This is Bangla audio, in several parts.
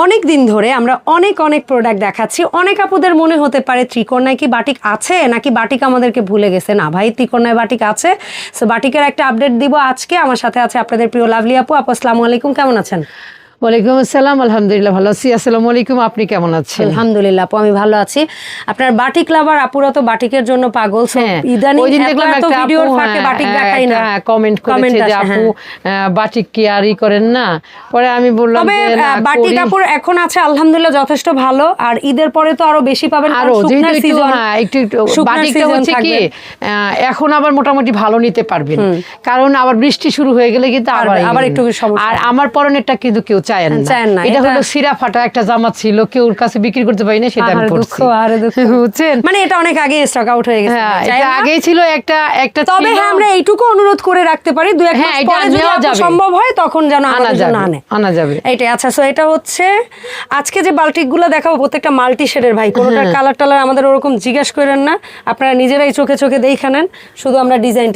অনেক দিন ধরে আমরা অনেক প্রোডাক্ট দেখাচ্ছি। অনেক আপুদের মনে হতে পারে ত্রিকোণায় কি বাটিক আছে নাকি বাটিক আমাদেরকে ভুলে গেছে। না ভাই, ত্রিকোণায় বাটিক আছে। সো বাটিকের একটা আপডেট দিব আজকে। আমার সাথে আছে আপনাদের প্রিয় লাভলি আপু। আপু আসসালামু আলাইকুম, কেমন আছেন? ওয়ালাইকুম আসসালাম, আলহামদুলিল্লাহ ভালো আছি। আসসালামু আলাইকুম, আপনি কেমন আছেন? আলহামদুলিল্লাহ আপু, আমি ভালো আছি। আপনার বাটিক লাভার আপুরা তো বাটিকের জন্য পাগল। ইদানিং দেখলাম একটা ভিডিওর ফাঁকে বাটিক দেখাই না, কমেন্ট করেছে যে আপু বাটিক কি আরই করেন না। পরে আমি বললাম তবে বাটিক আপুর এখন আছে আলহামদুলিল্লাহ যথেষ্ট ভালো। আর ঈদের পরে তো আরো বেশি পাবেন, আরো একটু বাটিকটা হচ্ছে কি এখন আবার মোটামুটি ভালো নিতে পারবেন, কারণ আবার বৃষ্টি শুরু হয়ে গেলে কিন্তু আবার একটু সমস্যা। আর আমার পরনেরটা কিন্তু কেউ চায় না। এটা হলো সিরা ফাটা একটা জামা ছিল, কেউ কাছে বিক্রি করতে পারি না, সেটা আমি পরছি। বুঝছেন, মানে এটা অনেক আগে স্টক আউট হয়ে গেছে। এটা আগেই ছিল একটা। তবে হ্যাঁ, আমরা এইটুকু অনুরোধ করে রাখতে পারি, দুই এক মাস পরে যদি সম্ভব হয় তখন যেন আনা যাবে। এইটাই। আচ্ছা, সো এটা হচ্ছে আজকে যে বাটিকগুলো দেখাবো প্রত্যেকটা মাল্টি শেডের। ভাই কোনোটার কালার টালার আমাদের ওরকম জিজ্ঞেস করেন না, আপনারা নিজেরাই চোখে চোখে দেখে নেন। শুধু আমরা ডিজাইন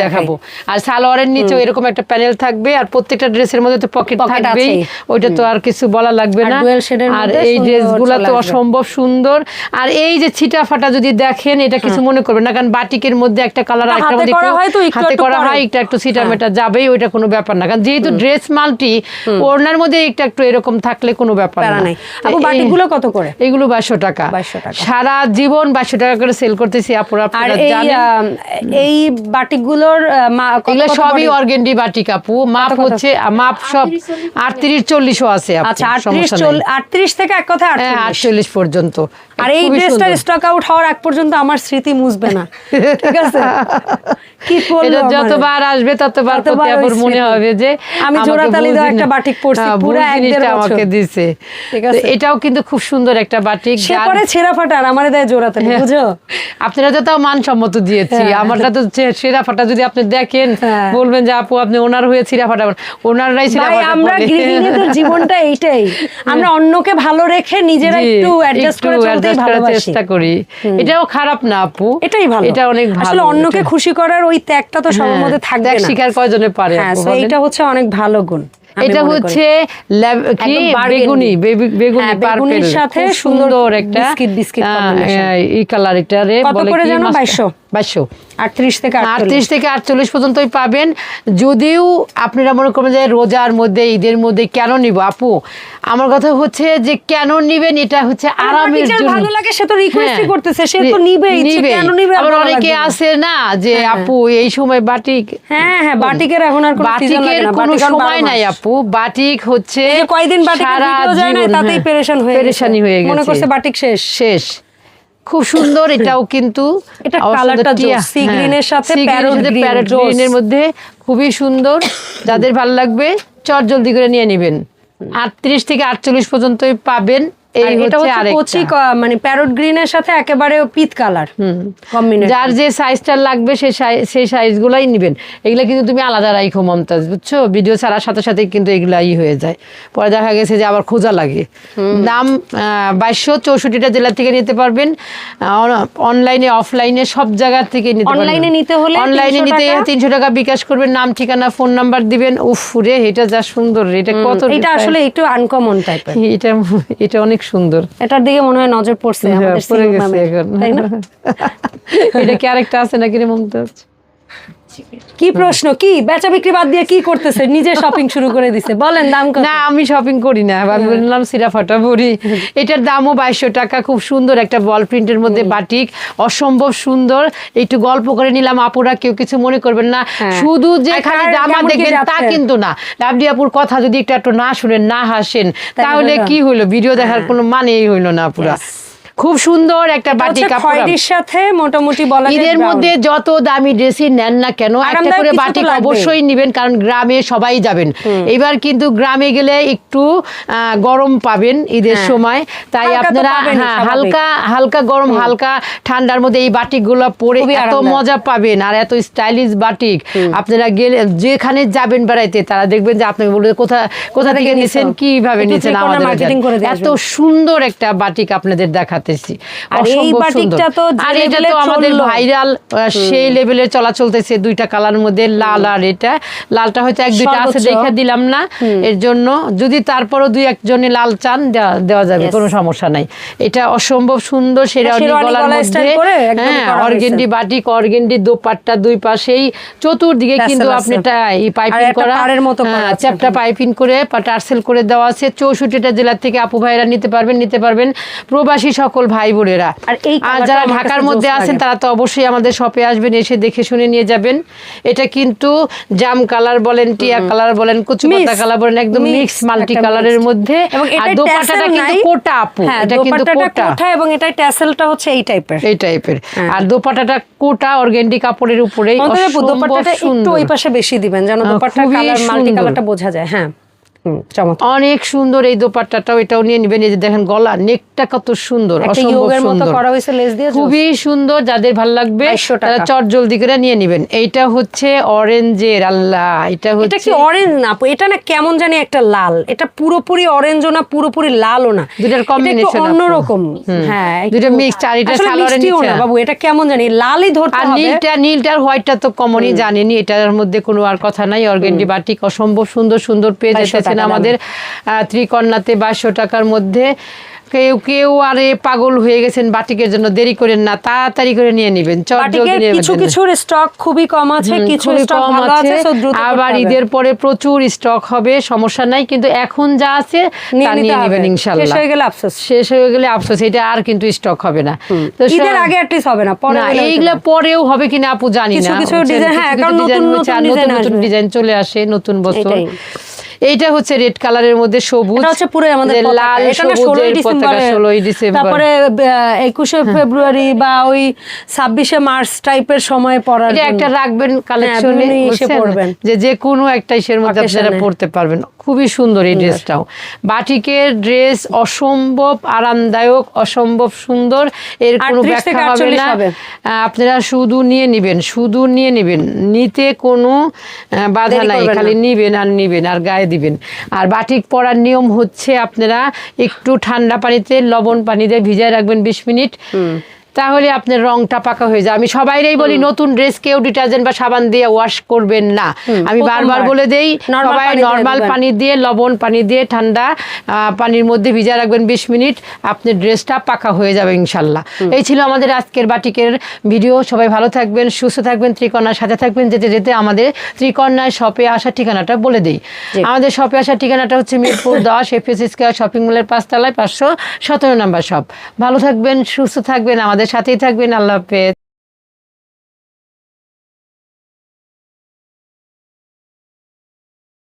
দেখাবো। আর সালোয়ারের নিচেও এরকম একটা প্যানেল থাকবে, আর প্রত্যেকটা ড্রেসের মধ্যে তো পকেট থাকবেই। ওইটা তো আর কিছু বলা লাগবে না। আর এই ড্রেসগুলো তো অসম্ভব সুন্দর। আর এই যে ছিটা ফাটা যদি দেখেন, এটা কিছু মনে করবেন না, কারণ বাটিকের মধ্যে একটা কালার একটা মধ্যে হাতে করা হয়, একটু ছিটা মেটা যাবেই, ওইটা কোনো ব্যাপার না। কারণ যেহেতু ড্রেস মাল্টি, ওড়নার মধ্যে একটু এরকম থাকলে কোনো ব্যাপার না। আপু বাটিকগুলো কত করে? এগুলো 2200 টাকা। সারা জীবন 2200 টাকা করে সেল করতেছি আপুরা, আপনারা জানেন। এই বাটিকগুলোর এগুলো সবই অর্গেন্ডি বাটিক আপু। মাপ হচ্ছে মাপ সব 38-40 আছে। আচ্ছা, 38 থেকে এক কথা 48 পর্যন্ত। আর এই ড্রেসটা স্টক আউট হওয়ার আগ পর্যন্ত আমার স্মৃতি মুছবে না, ঠিক আছে? কি করব, যতবার আসবে ততবার আপুর মনে হবে যে আমি জোড়াতালি দাও একটা বাটিক পরছি, পুরো এক দেড় বছর আমাকে দিয়েছে। ঠিক আছে, এটাও কিন্তু খুব সুন্দর একটা বাটিক। সে পরে ছেঁড়া ফাটা আর আমারে দেয় জোড়াতালি, বুঝো? আপনারা তো তাও মানসম্মত দিয়েছি, আমারটা তো ছেঁড়া ফাটা। যদি আপনি দেখেন বলবেন যে আপু আপনি ওনার হয়ে ছিঁড়া ফাটা। ওনাররাই ছিঁড়া ফাটা। আমরা গৃহিণীদের জীবনটা এইটাই, আমরা অন্যকে ভালো রেখে নিজেরা একটু অ্যাডজাস্ট করে চলতেই ভালোবাসি, চেষ্টা করি। এটাও খারাপ না আপু, এটাই ভালো। এটা অনেক ভালো। আসলে অন্যকে খুশি করার ওই ত্যাগটা তো সবার মধ্যে থাকবে না। শিকার কয়জনে পারে? এটা হচ্ছে অনেক ভালো গুণ। এটা হচ্ছে বেগুনির সাথে সুন্দর একটা বিস্কিট এই কালার। এটারে বলে কি 2200। 38 থেকে 48 পর্যন্তই পাবেন। যদিও আপনারা মনে করবেন যে রোজার মধ্যে, ঈদের মধ্যে কেন নিব আপু, আমার কথা হচ্ছে যে কেন নিবেন, এটা হচ্ছে আরামের জন্য। ভালো লাগে সে তো রিকোয়েস্টই করতেছে, সে তো নিবেই। কেন নিবে? আবার অনেকে আছে না যে আপু এই সময় বাটিক। হ্যাঁ, বাটিকের এখন আর কোনো সময় নাই আপু। বাটিক হচ্ছে কয়দিন বাটিকের ভিডিও যায় না, তাতেই পেরেশানি হয়ে গেছে, মনে করছে বাটিক শেষ। খুব সুন্দর। এটাও কিন্তু এটা কালারটা সি গ্রিনের সাথে প্যারট গ্রিনের মধ্যে খুবই সুন্দর। যাদের ভালো লাগবে চট জলদি করে নিয়ে নেবেন। 38 থেকে 48 পর্যন্তই পাবেন। এটা হচ্ছে কোচি, মানে প্যারট গ্রিনের সাথে একেবারে পিত কালার কম্বিনেশন। যার যে সাইজটা লাগবে সেই সাইজগুলাই নেবেন। এগুলা কিন্তু তুমি আলাদা রাখো মমতাজ, বুঝছো? ভিডিও ছাড়ার সাথে সাথে কিন্তু এগুলা হয়ে যায়, পরে দেখা গেছে যে আবার খোঁজা লাগে। দাম 2264টা জেলা থেকে নিতে পারবেন। অনলাইনে অফলাইনে সব জায়গা থেকে নিতে পারবেন। অনলাইনে নিতে 300 টাকা বিকাশ করবেন, নাম ঠিকানা ফোন নাম্বার দিবেন। উফ রে, এটা যা সুন্দর। এটা কত, এটা আসলে একটু আনকমন টাইপের। এটা অনেক সুন্দর। এটার দিকে মনে হয় নজর পড়ছে আমাদের, পড়ে গেছে এখন, তাই না? এটা কি আরেকটা আছে নাকি রে মমতাজ? কি প্রশ্ন, কি বেচা বিক্রি বাদ দিয়ে কি করতেছে? নিজে শপিং শুরু করে দিছে। বলেন দাম কত? না, আমি শপিং করি না, আমি বললাম সিরা ফাটা পরি। এটার দামও 2200 টাকা। খুব সুন্দর একটা বল প্রিন্টের মধ্যে বাটিক, অসম্ভব সুন্দর। একটু গল্প করে নিলাম আপুরা, কেউ কিছু মনে করবেন না। শুধু যে খালি জামা দেখবেন তা কিন্তু না। লাভলি আপুর কথা যদি একটু না শুনেন, না হাসেন, তাহলে কি হইলো? ভিডিও দেখার কোনো মানেই হইলো না আপুরা। খুব সুন্দর একটা বাটিক। খয়েরির সাথে মোটামুটি বলা যায় ঈদের মধ্যে যত দামি ড্রেসই নেন না কেন, একটা করে বাটিক অবশ্যই নেবেন, কারণ গ্রামে সবাই যাবেন। এবার কিন্তু গ্রামে গেলে একটু গরম পাবেন ঈদের সময়, তাই আপনারা হালকা গরম হালকা ঠান্ডার মধ্যে এই বাটিকগুলো পরে এত মজা পাবেন, আর এত স্টাইলিশ বাটিক। আপনারা গেলে যেখানে যাবেন বেড়াইতে, তারা দেখবেন যে আপনি বলবেন কোথা থেকে নিয়েছেন, কিভাবে নিয়েছেন, আমাদের এত সুন্দর একটা বাটিক আপনাদের দেখাতে পারতেছি। আর এই বাটিকটা তো আর এটা তো আমাদের ভাইরাল সেই লেভেলের চলা চলতেছে, দুইটা কালার মধ্যে, লাল আর এটা। লালটা হয়তো এক দুইটা আছে দেখে দিলাম না, এর জন্য যদি তারপরও দুই একজনে লাল চান দেওয়া যাবে, কোনো সমস্যা নাই। এটা অসম্ভব সুন্দর শেরওয়ানি গলার মধ্যে, হ্যাঁ, অর্গেন্ডি বাটিক, অর্গেন্ডি দোপাট্টা দুই পাশেই, চতুর্দিকে কিন্তু আপনি পাইপিং করা, চ্যাপটা পাইপিং করে টার্সেল করে দেওয়া আছে। 64টা জেলা থেকে আপু ভাইরা নিতে পারবেন প্রবাসী সকল ভাই বোনেরা। আর যারা ঢাকার মধ্যে আছেন তারা তো অবশ্যই আমাদের শপে আসবেন, এসে দেখে শুনে নিয়ে যাবেন। এটা কিন্তু জাম কালার বলেন, টিয়া কালার বলেন, কচু পাতা কালার বলেন, একদম মিক্স মাল্টি কালারের মধ্যে। আর দোপাট্টাটা কিন্তু কোটা আপু, এটা কিন্তু কোটা, এবং এটা ট্যাসেলটা হচ্ছে এই টাইপের। আর দোপাট্টাটা কোটা অর্গেন্ডি কাপড়ের উপরেই। দোপাট্টাটা একটু ওই পাশে বেশি দিবেন যেন দোপাট্টার কালার মাল্টি কালারটা বোঝা যায়। হ্যাঁ, অনেক সুন্দর এই দোপাট্টাটাও, এটাও নিয়ে নেবেন। এই যে দেখেন গলা নেকটা কত সুন্দর, খুবই সুন্দর। যাদের ভালো লাগবে তারা চট জলদি করে নিয়ে নেবেন। এইটা হচ্ছে অরেঞ্জের, আল্লাহ, এটা হচ্ছে কি অরেঞ্জ না, এটা না কেমন জানি একটা লাল, এটা পুরোপুরি অরেঞ্জও না পুরোপুরি লালও না, দুটার কম্বিনেশন অন্যরকম। হ্যাঁ, দুটো মিক্স। আর এটা সালোয়ারের নিচে না বাবু, এটা কেমন জানি লালই ধরতে হবে। আর নীলটার হোয়াইটটা তো কমনই জানেনি, এটার মধ্যে কোনো আর কথা নাই। অর্গেন্ডি বাটিক অসম্ভব সুন্দর পেয়ে যেতেছেন আমাদের ত্রিকন্যাতে 2200 টাকার মধ্যে। কেউ আরে পাগল হয়ে গেছেন বাটিকের জন্য, দেরি করেন না, তাড়াতাড়ি করে নিয়ে নেবেন। কিছুর স্টক খুবই কম আছে, কিছু স্টক ভালো আছে, আবার ঈদের পরে প্রচুর স্টক হবে, সমস্যা নাই। কিন্তু এখন যা আছে তা নিয়ে নেবেন ইনশাআল্লাহ। শেষ হয়ে গেলে আফসোস, এটা আর কিন্তু স্টক হবে না। তো ঈদের আগে অ্যাটলিস্ট হবে না, পরে এইগুলা পরেও হবে কিনা আপু জানি না। কিছু ডিজাইন, হ্যাঁ, কারণ নতুন ডিজাইন চলে আসে নতুন বছর। এইটা হচ্ছে রেড কালারের মধ্যে সবুজ, এটা হচ্ছে পুরো আমাদের লাল সবুজের পতাকা। 16 ডিসেম্বর, তারপরে 21 ফেব্রুয়ারি বা ওই 26 মার্চ টাইপের সময় পরার এটা একটা রাখবেন কালেকশনে, এসে পড়বেন, যে কোনো একটা ইসের মধ্যে আপনারা পড়তে পারবেন। খুবই সুন্দর এই ড্রেসটাও। বাটিকের ড্রেস অসম্ভব আরামদায়ক, অসম্ভব সুন্দর, এর কোনো ব্যাখ্যা হবে না। আপনারা শুধু নিয়ে নেবেন, নিতে কোনো বাধা নাই, খালি নিবেন আর গায়ে দিবেন। আর বাটিক পরার নিয়ম হচ্ছে আপনারা একটু ঠান্ডা পানিতে লবণ পানি দিয়ে ভিজায় রাখবেন 20 মিনিট, তাহলে আপনার রংটা পাকা হয়ে যায়। আমি সবাইরাই বলি নতুন ড্রেস কেউ ডিটারজেন্ট বা সাবান দিয়ে ওয়াশ করবেন না। আমি বারবার বলে দেই, সবাই নর্মাল পানি দিয়ে, লবণ পানি দিয়ে ঠান্ডা পানির মধ্যে ভিজা রাখবেন 20 মিনিট, আপনার ড্রেসটা পাকা হয়ে যাবে ইনশাল্লাহ। এই ছিল আমাদের আজকের বাটিকের ভিডিও। সবাই ভালো থাকবেন, সুস্থ থাকবেন, ত্রিকন্যার সাথে থাকবেন। যেতে আমাদের ত্রিকন্যায় শপে আসার ঠিকানাটা বলে দিই। আমাদের শপে আসার ঠিকানাটা হচ্ছে মিরপুর 10 এফএস স্কয়ার শপিং মলের 5 তলায় 517 নম্বর শপ। ভালো থাকবেন, সুস্থ থাকবেন, আমাদের সাথেই থাকবেন। আল্লাহ হাফেজ।